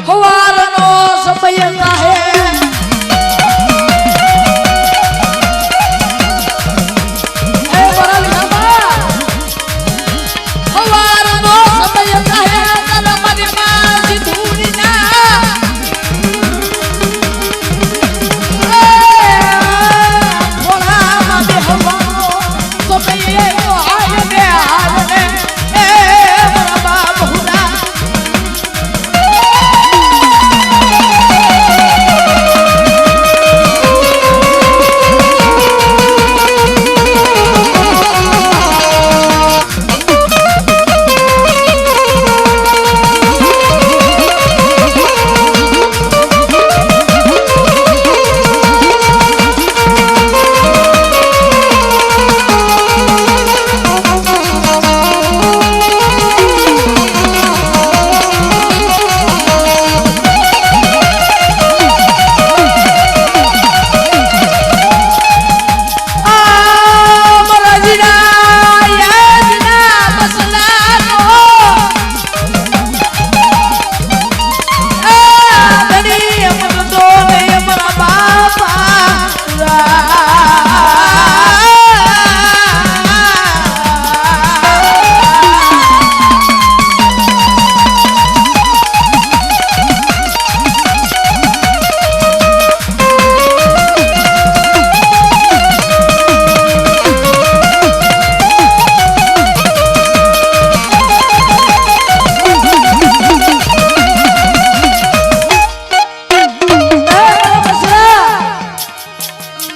हवारनो समय है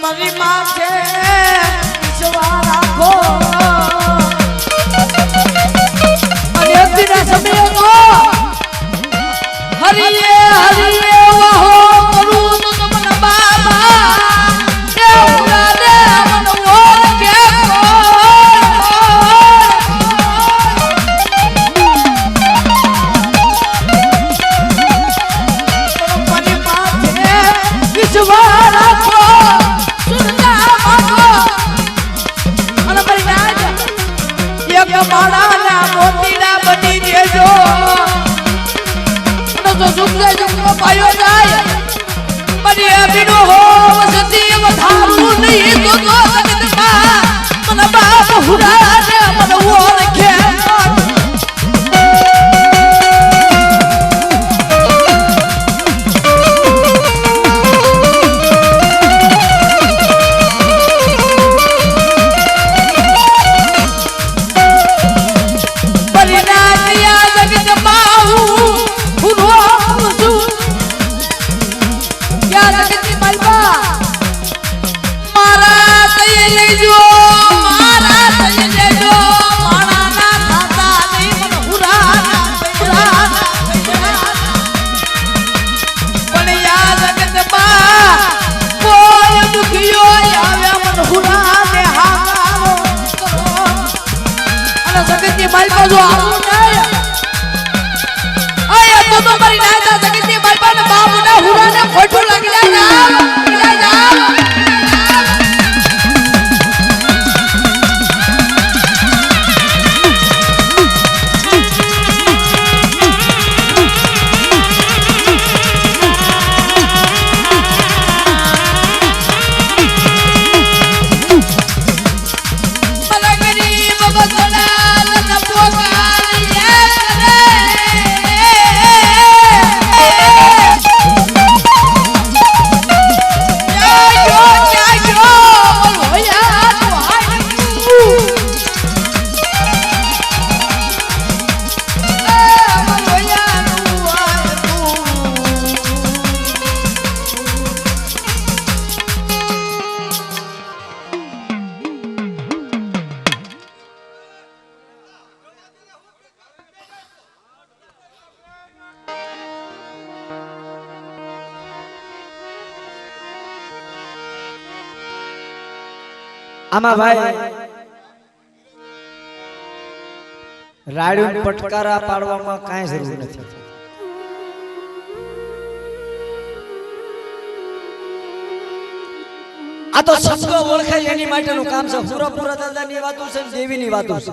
મારી માથે વિશ્વાસ રાખો અને અતિના સમયનો હરિયે હરિયે વાહો કરું તો તમને બાબા દેવડા દે મન ઓળખે મારી માથે વિશ્વાસ રાખો સુરતા માગો અને મારી રાજ એક માળાના મોતીડા બની દેજો તો સુખે સુખનો પાયો જાય મને અભિનો હો સતી વધારું નહીં તો જગતમાં મને બાપ હુરાને મને ઓળખે આમાં ભાઈ રાડ્યું પટકારા પાડવામાં કાંઈ જરૂર નથી. આ તો શબ્દ ઓળખાય એની માટેનું કામ છે. પૂરા દાદાની વાતો છે, દેવીની વાતો છે.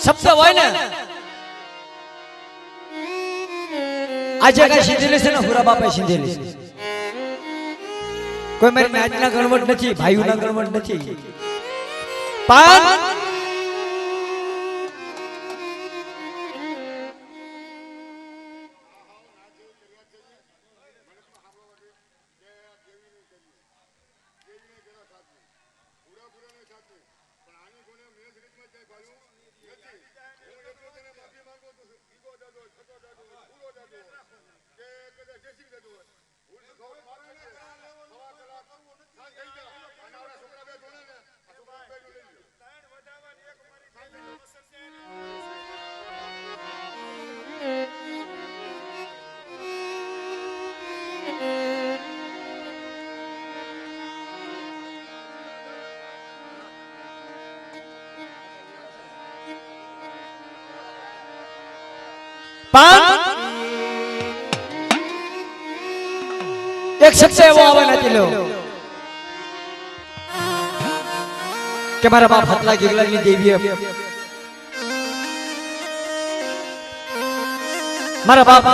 શબ્દ હોય ને આજે કઈ સીધેલી છે ને હુરા બાપા સીધેલી છે. કોઈ મારી નાચના ગણવટ નથી, ભાઈઓના ગણવટ નથી. પાન એક શખ્સ એવો આવે નથી લો કે મારા બાપ હતલા ગિરલાની દેવીએ મારા બાપ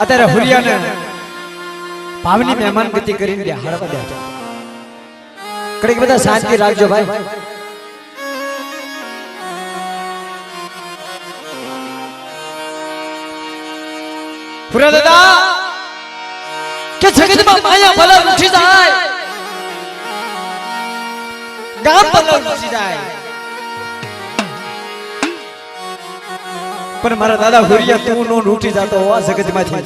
અત્યારે હુરિયાને ભાવની મહેમાન ગતિ કરીને દે હાડવા દે. કડીક બધા શાંતિ રાખજો ભાઈ. પુરા દાદા કે જગતમાં માયા ભલા ઉઠી જાય, ગામ ભલા ઉઠી જાય, પણ મારા દાદા હુરિયા તું નો ઉઠી જતો આ જગતમાંથી.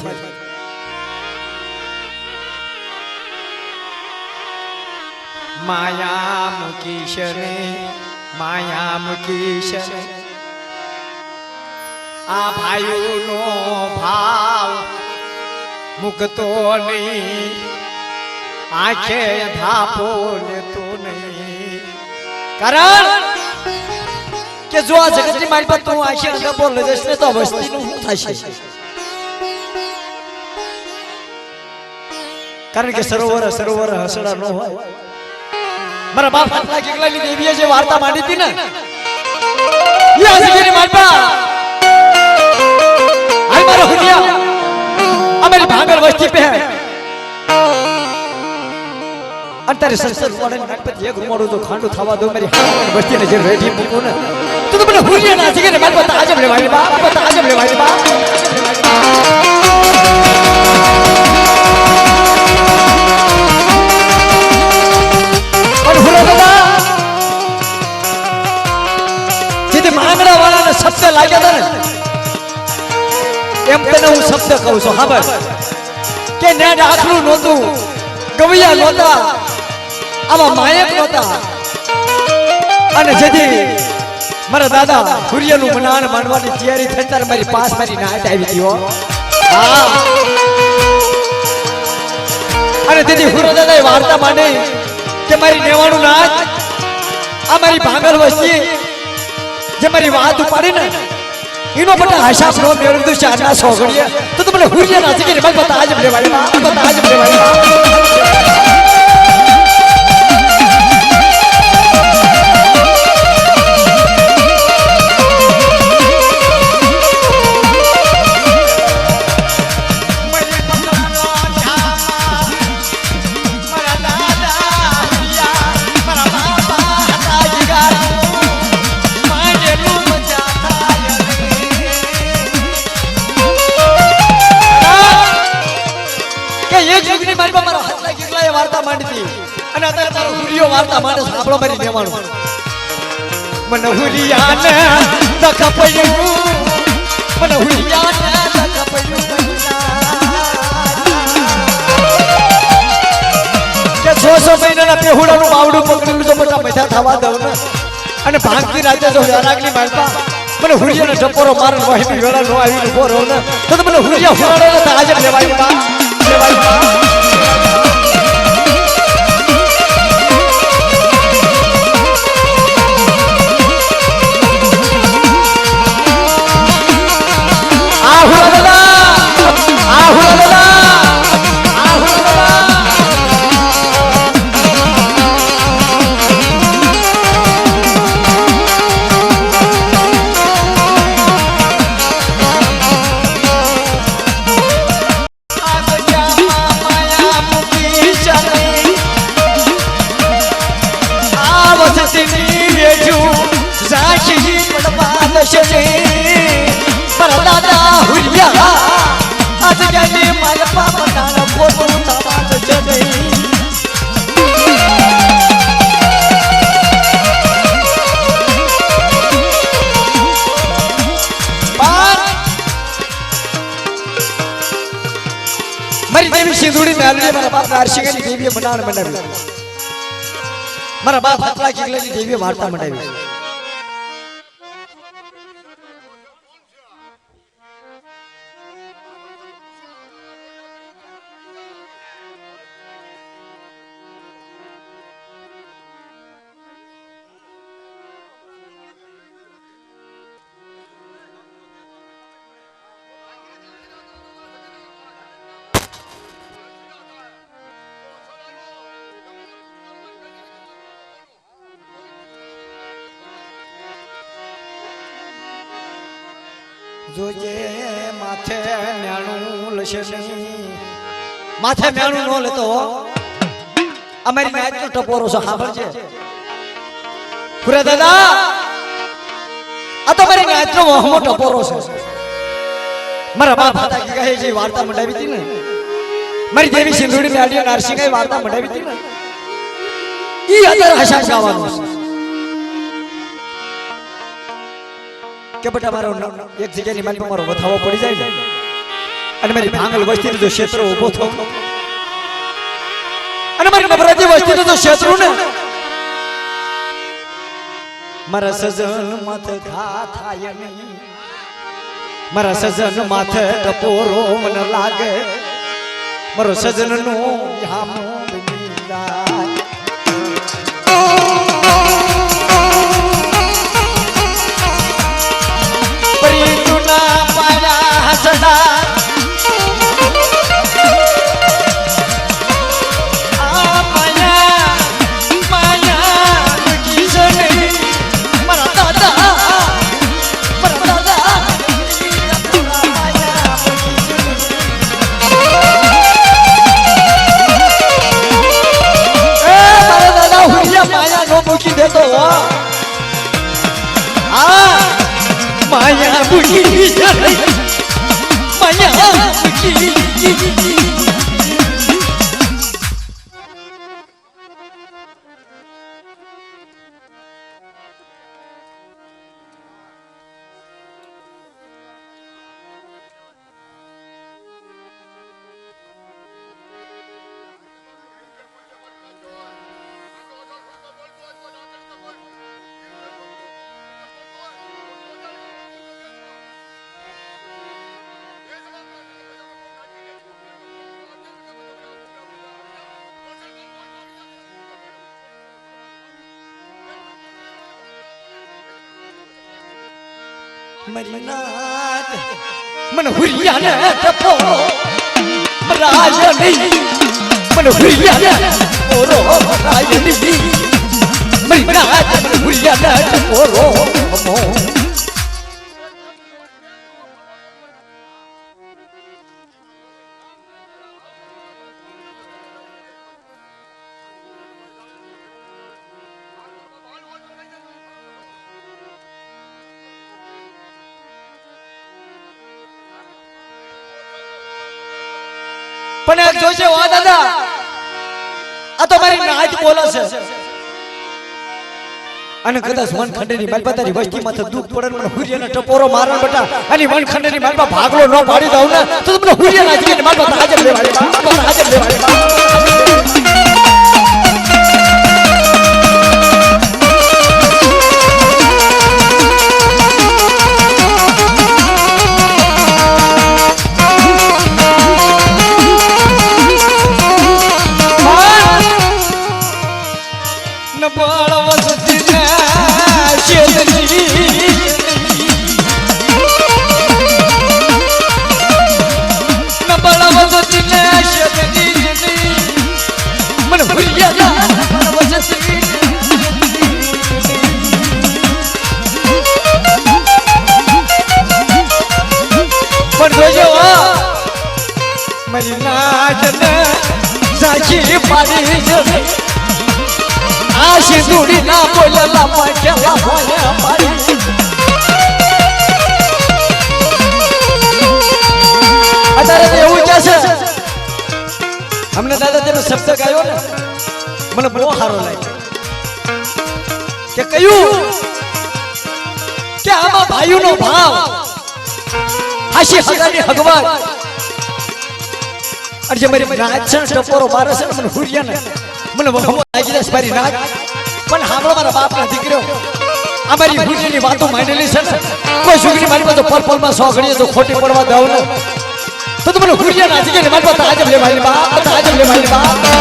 માયા મૂકીશ ને માયા મૂકીશ ને આ ભાઈઓનો ભાવ મુકતો નહીં આંખે ધાપો લેતો નહીં કારણ કે જો આ જગતની મારી પર તું આંખે ધાપો લેશ ને તો વસ્તીનું શું થશે કારણ કે સરોવર હસડા ન હોય મારા બાપ આટલા કેકલાની દેવીએ જે વાર્તા માંડી હતી ને એ આ જગતની મારી પર આય મારા હુનિયા અમારી ભાંગર વસ્તી પે અંતરે સંસદ વાળા નાટપતિ એક રૂમાડો તો ખાંડો થવા દો મારી વસ્તીને જે રેઠી મૂકો ને તો મને હુનિયા ના જગતની મારી પર આજમ લેવાય બાપ આજમ લેવાય બાપ માંગડા વાળાને શબ્દ લાગ્યા હતા ને એમ તને હું શબ્દ કહું છું હા બસ કે ને આખલું નહોતું ગવૈયા નહોતા આવા માયક નહોતા અને જેથી મારા દાદા સૂર્યનું મનાણ માનવાની તૈયારી થઈ ત્યારે મારી પાસ મારી નાટ આવી હતી હા અને તેથી હુરો દાદાએ વાર્તા માંડી કે મારી નેવાણું નાચ આ મારી ભાંગર વસ્તી જે મારી વાત ઉપાડી ને એનો બટા હાશાબ નો મેળવ્યું છે આના સોગડીએ તો તમને હુરિયા ના છે કે મને બતા આજ લેવાય બતા આજ લેવાય અને અત્યારે તારો હુરિયો વાર્તા માંડે સાંભળો મારી દેવાનું મને હુરિયાને દખ પડ્યું મને હુરિયાને દખ પડ્યું કે 600 મહિનાના પેહુડાનું બાવડું પકડેલું તો મોટા મથા થવા દઉં ને અને ભાંગતી રાતે જો રાગની મારતા મને હુરિયાને ટપોરો મારન વાહી વેળા નો આવી ઉભો રહો ને તો મને હુરિયા ફરાડે તો આજે લેવાય બા લેવાય બા મારી દેવી સિંધુડી મેલડી મારા બાપ નારસિંહની દેવીએ બનાવણ બનાવી મારા બાપ હતલા કિગલાની દેવીએ વાર્તા બનાવી જોજે માથે મેણું લશે નહીં માથે મેણું નો લેતો અમારી નાચનો ટપોરો છે સાંભળજે પૂરા દાદા આ તો મારી નાચનો વહમો ટપોરો છે મારા બાપ હતા કે કહે છે વાર્તા મંડાવી હતી ને મારી દેવી સિંધુડી મેલડી નારસિંહે વાર્તા મંડાવી હતી ને ઈ અત્યારે હસા ગાવાનું છે કે બેટા મારો એક જગ્યાની મારી પર મારો વથાવો પડી જાય ને અને મારી ભાંગલ વસ્તીનો જો ક્ષેત્ર ઊભો થયો અને મારી નવરાત્રી વસ્તી તો શેતરુ ને મારા સજન માથે ઘા થાય નહીં મારા સજન માથે ટપોરો મને લાગે મારો સજન નો યામો બની જાય પરી તુના પાયા હસડા દેતો માયા બુકી માયા બુકી મરીનાથ મન હુરિયાને ટપો રાય નહીં મન હુરિયાને ઓરો રાય નહીં મરીનાથ મન હુરિયાને ટપો રો પણ એક જોશે વા દાદા આ તો મારી નાચ બોલે છે અને કદાચ વનખંડની માલપતાની વસ્તીમાં તો દુઃખ પડે મને હુરિયાનો ટપોરો મારણ બેટા અને વનખંડની માલપા ભાગલો ન પાડી દઉં ને તો તમને હુરિયા નાચીને માલપા હાજર લેવાય હાજર લેવાય મારી નાચને સાચી પાડી જશે આ સિંદુડી ના બોલેલા પાછલા બોલ્યા પાડી અત્યારે તો એવું કે છે અમને દાદા તેનો શબ્દ ગાયો ને મને બહુ સારો લાગ્યો કે કયું કે આમાં ભાઈઓનો ભાવ હાશી હગાની હગવાન અને જે મારી નાચ છે ટપોરો મારે છે મને હુરિયા ને મને બહુ લાગી જાય મારી નાચ પણ હામળો મારા બાપના દીકરો અમારી હુરિયાની વાતો માંડેલી છે ને કોઈ છોકરી મારી પાસે પલપલમાં સોગડીએ તો ખોટી પડવા દઉં ને તો મને હુરિયા નાચી ગઈ મારી પાસે આજે લે મારી બાપ આજે લે મારી બાપ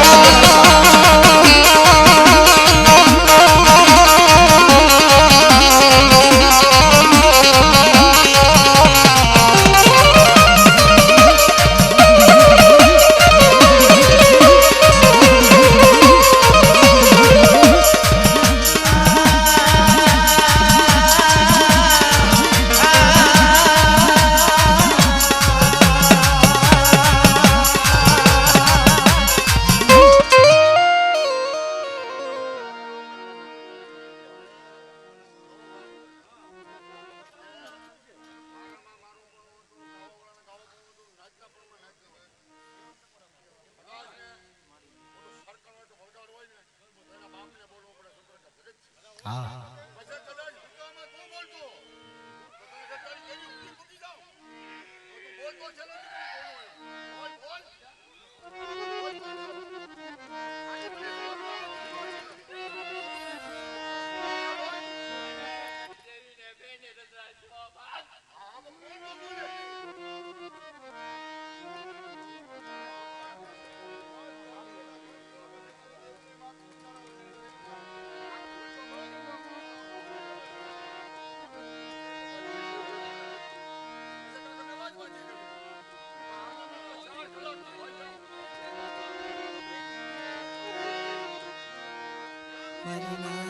મારી નાથ.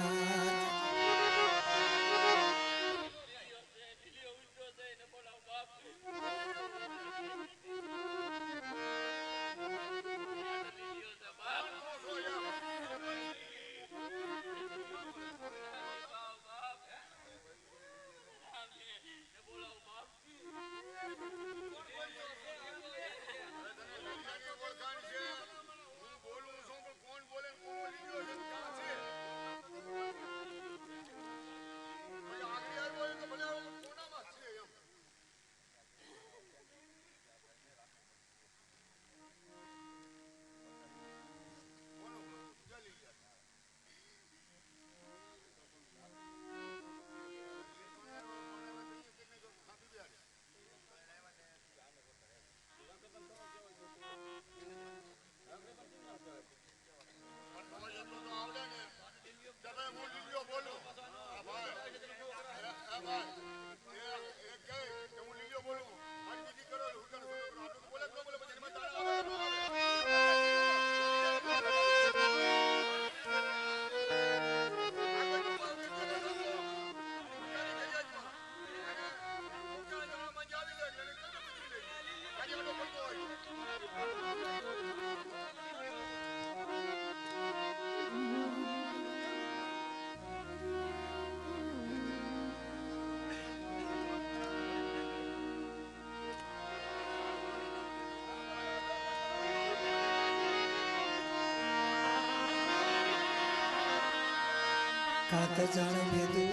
કાકા જાણે ભેદું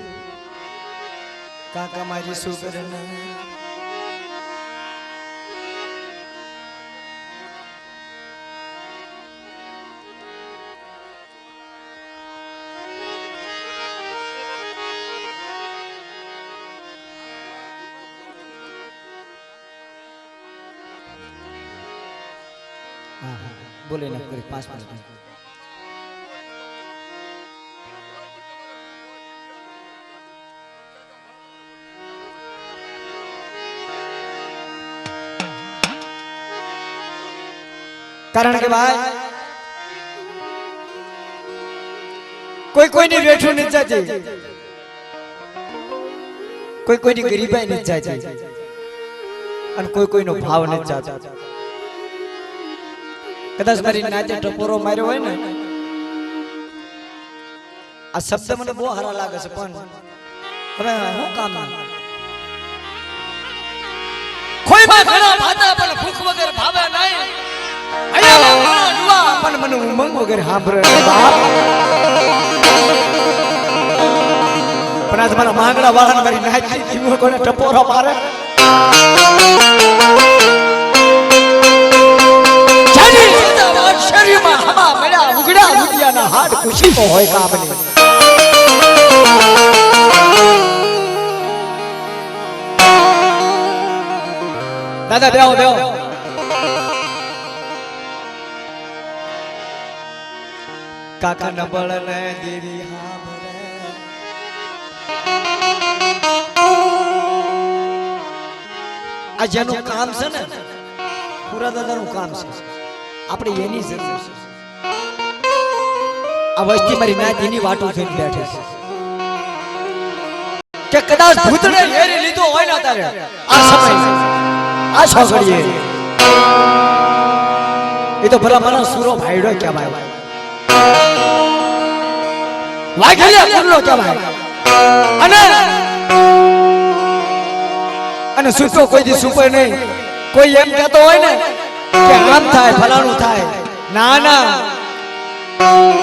કાકા મારી શું કરે ને બોલે ના કરી 5 મિનિટ કારણ કે ભાઈ કોઈ કોઈની વેઠું નથી જાતી કોઈ કોઈની ગરીબાઈ નથી જાતી અને કોઈ કોઈનો ભાવ નથી જાતો કદાચ મારી નાચે ટપોરો માર્યો હોય ને આ શબ્દ મને બહુ સારા લાગે છે પણ હવે હું કામ કોઈ માં ઘણા ભાતા પણ ભૂખ વગર ભાવે નહીં પણ મને ઉમંગ વગર સાંભળે બાપ પણ આજ મારા માંગડા વાળા મારી નાચી જીવો કોને ટપોરો મારે શરીરમાં હવા મળ્યા ઉગડા ઉડિયાના હાડ ખુશી તો હોય કામની દાદા બેહો બેહો કાકા નબળ ને દેવી હાંભળે આ જેનું કામ છે ને પૂરા દાદાનું કામ છે આપણે એની જરૂર છે આ વસ્તી મારી નાત એની વાટો જોઈને બેઠે છે કે કદાચ ભૂતને હેરી લીધો હોય ને તારે આ સમય આ છોકરીએ એ તો ભલા મને સુરો ભાઈડો કહેવાય વાઘેલિયા કુલ્લો કહેવાય અને સુતો કોઈ દી સુપર નહીં કોઈ એમ કહેતો હોય ને કે આમ થાય ફલાણું થાય ના ના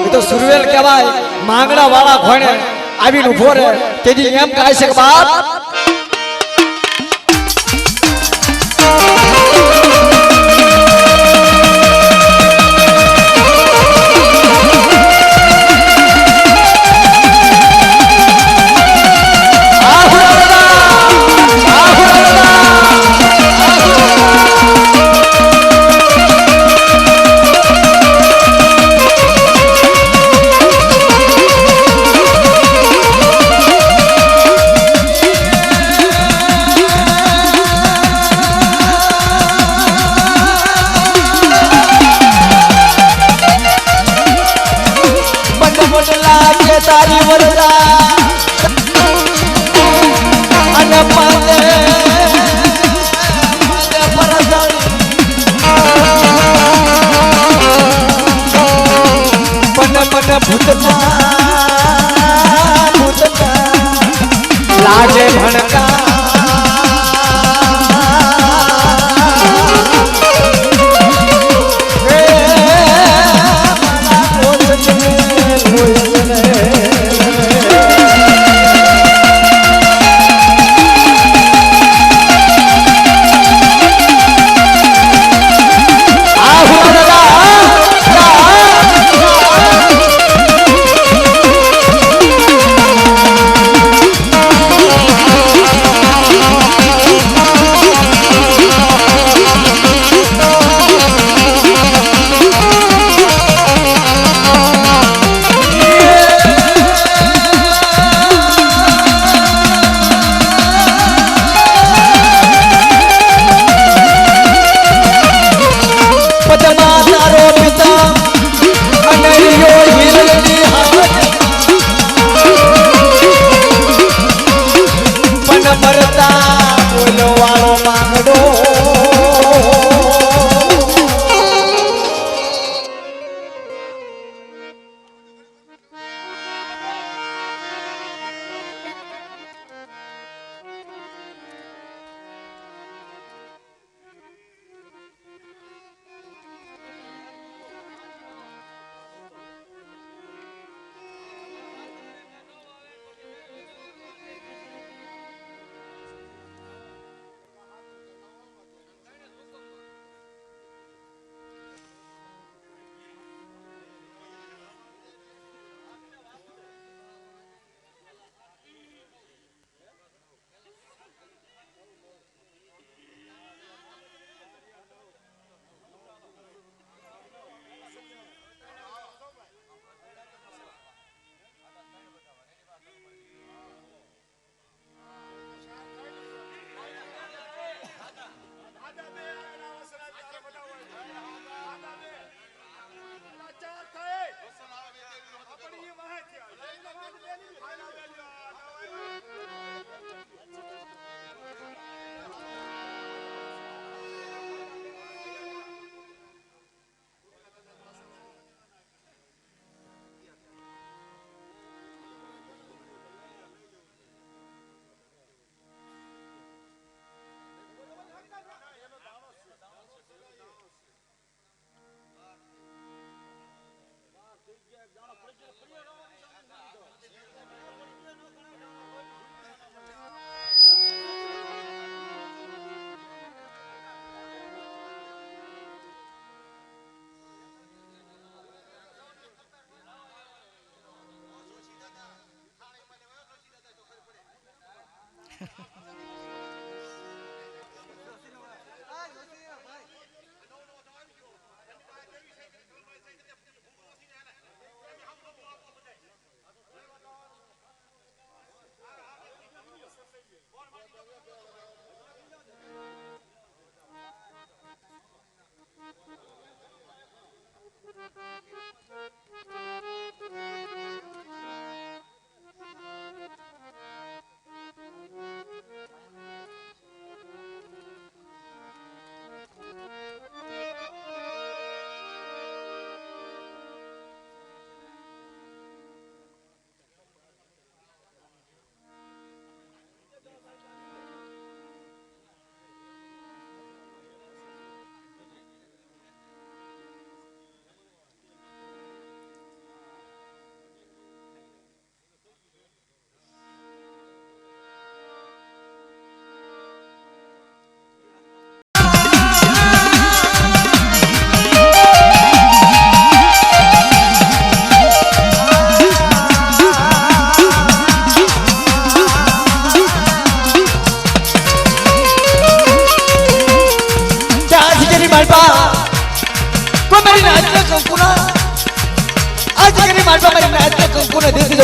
એ તો સુરવેલ કહેવાય માંગડા વાળા ઘોડે આવીને ઉભો રહે તેથી એમ કહે છે કે બાપ તારી વરદા અને પાદે ભૂતના લાજે ભણકા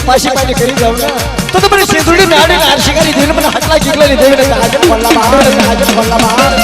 પાછી પાછી કરી જાવ ને તો તમને સિંધુડી નાડી નાર શિકારી દેને મને હાટલા જીગલા ની દેને હાજર પલ્લા બહાર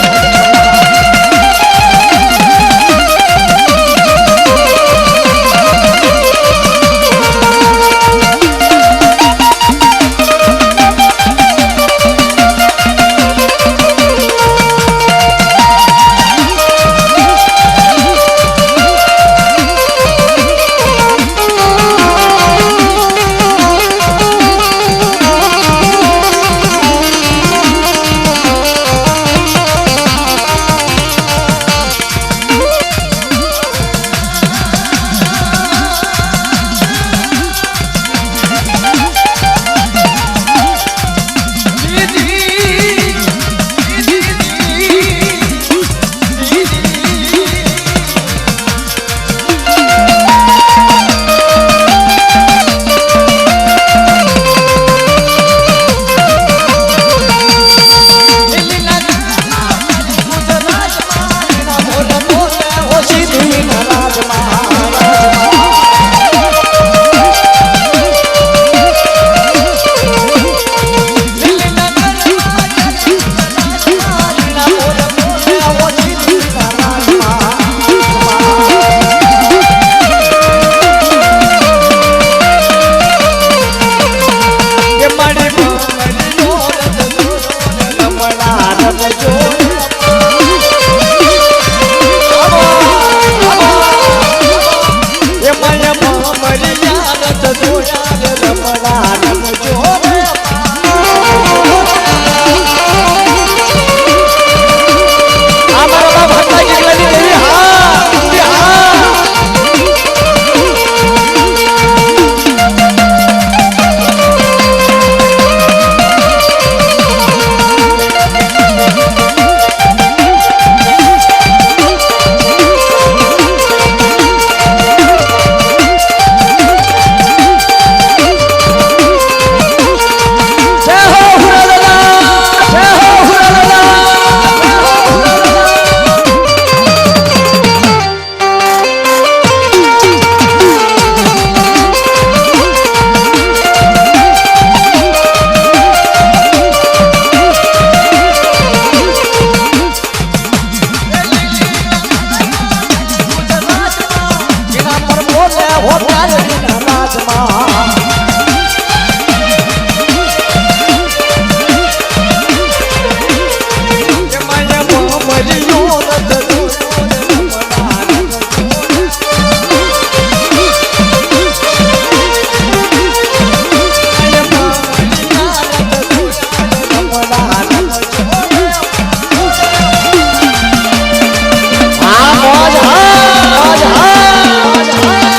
મોજ હા મોજ હા